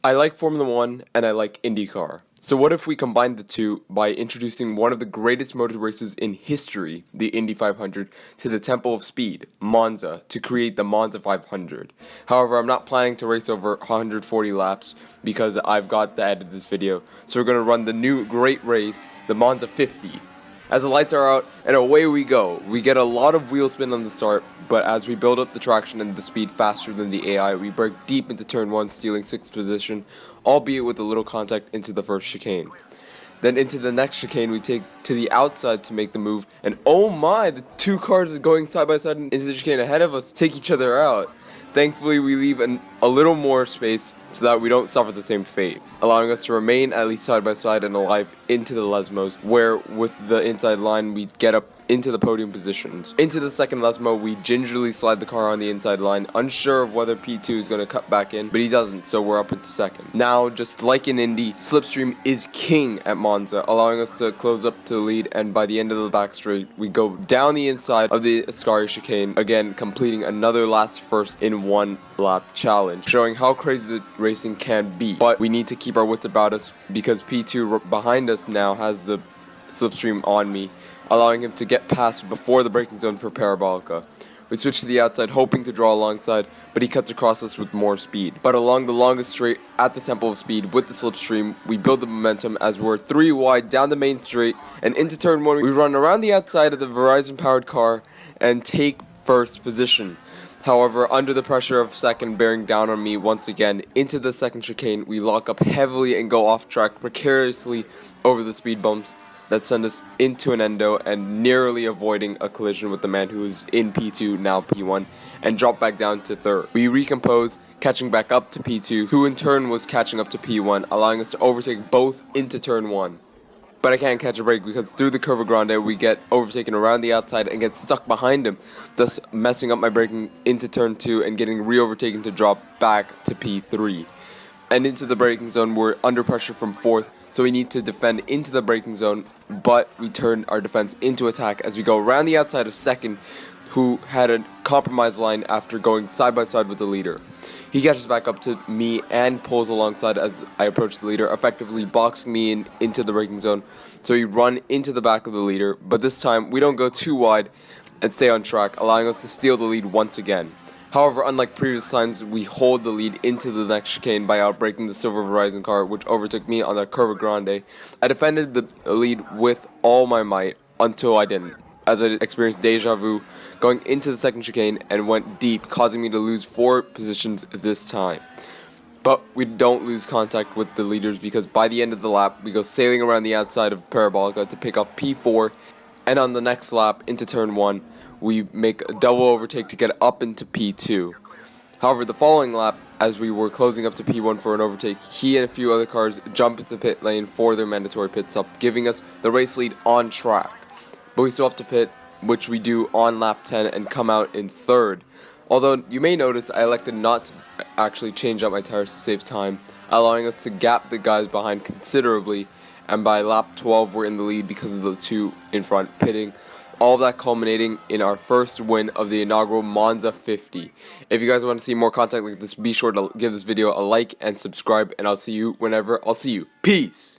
I like Formula 1 and I like Indycar. So what if we combine the two by introducing one of the greatest motor races in history, the Indy 500, to the Temple of Speed, Monza, to create the Monza 500. However, I'm not planning to race over 140 laps because I've got to edit this video. So we're going to run the new great race, the Monza 50. As the lights are out, and away we go. We get a lot of wheel spin on the start, but as we build up the traction and the speed faster than the AI, we break deep into turn 1, stealing 6th position, albeit with a little contact into the first chicane. Then into the next chicane, we take to the outside to make the move, and oh my, the two cars going side by side into the chicane ahead of us take each other out. Thankfully, we leave a little more space so that we don't suffer the same fate, allowing us to remain at least side by side and alive into the Lesmos, where with the inside line we get up into the podium positions. Into the second Lesmo, we gingerly slide the car on the inside line, unsure of whether P2 is going to cut back in, but he doesn't, so we're up into second. Now, just like in Indy, Slipstream is king at Monza, allowing us to close up to the lead, and by the end of the back straight, we go down the inside of the Ascari chicane, again completing another last first in one lap challenge, showing how crazy the racing can be. But we need to keep our wits about us because P2 behind us now has the Slipstream on me, allowing him to get past before the braking zone for Parabolica. We switch to the outside, hoping to draw alongside, but he cuts across us with more speed. But along the longest straight at the Temple of Speed with the Slipstream, we build the momentum as we're 3 wide down the main straight, and into turn 1, we run around the outside of the Verizon-powered car and take first position. However, under the pressure of second bearing down on me once again, into the second chicane, we lock up heavily and go off track precariously over the speed bumps that send us into an endo and nearly avoiding a collision with the man who is in P2, now P1, and drop back down to third. We recompose, catching back up to P2, who in turn was catching up to P1, allowing us to overtake both into turn 1. But I can't catch a break because through the Curva Grande we get overtaken around the outside and get stuck behind him, thus messing up my braking into turn 2 and getting re-overtaken to drop back to P3. And into the braking zone, we're under pressure from 4th, so we need to defend into the braking zone, but we turn our defense into attack as we go around the outside of 2nd, who had a compromised line after going side by side with the leader. He catches back up to me and pulls alongside as I approach the leader, effectively boxing me into the braking zone, so we run into the back of the leader, but this time we don't go too wide and stay on track, allowing us to steal the lead once again. However, unlike previous times, we hold the lead into the next chicane by outbraking the Silver Verizon car, which overtook me on the Curva Grande. I defended the lead with all my might until I didn't, as I experienced deja vu going into the second chicane and went deep, causing me to lose 4 positions this time. But we don't lose contact with the leaders because by the end of the lap, we go sailing around the outside of Parabolica to pick off P4, and on the next lap into turn 1, we make a double overtake to get up into P2. However, the following lap, as we were closing up to P1 for an overtake, he and a few other cars jump into the pit lane for their mandatory pit stop, giving us the race lead on track. But we still have to pit, which we do on lap 10 and come out in 3rd. Although you may notice I elected not to actually change out my tires to save time, allowing us to gap the guys behind considerably, and by lap 12 we're in the lead because of the 2 in front pitting. All of that culminating in our first win of the inaugural Monza 50. If you guys want to see more content like this, be sure to give this video a like and subscribe, and I'll see you whenever I'll see you. Peace!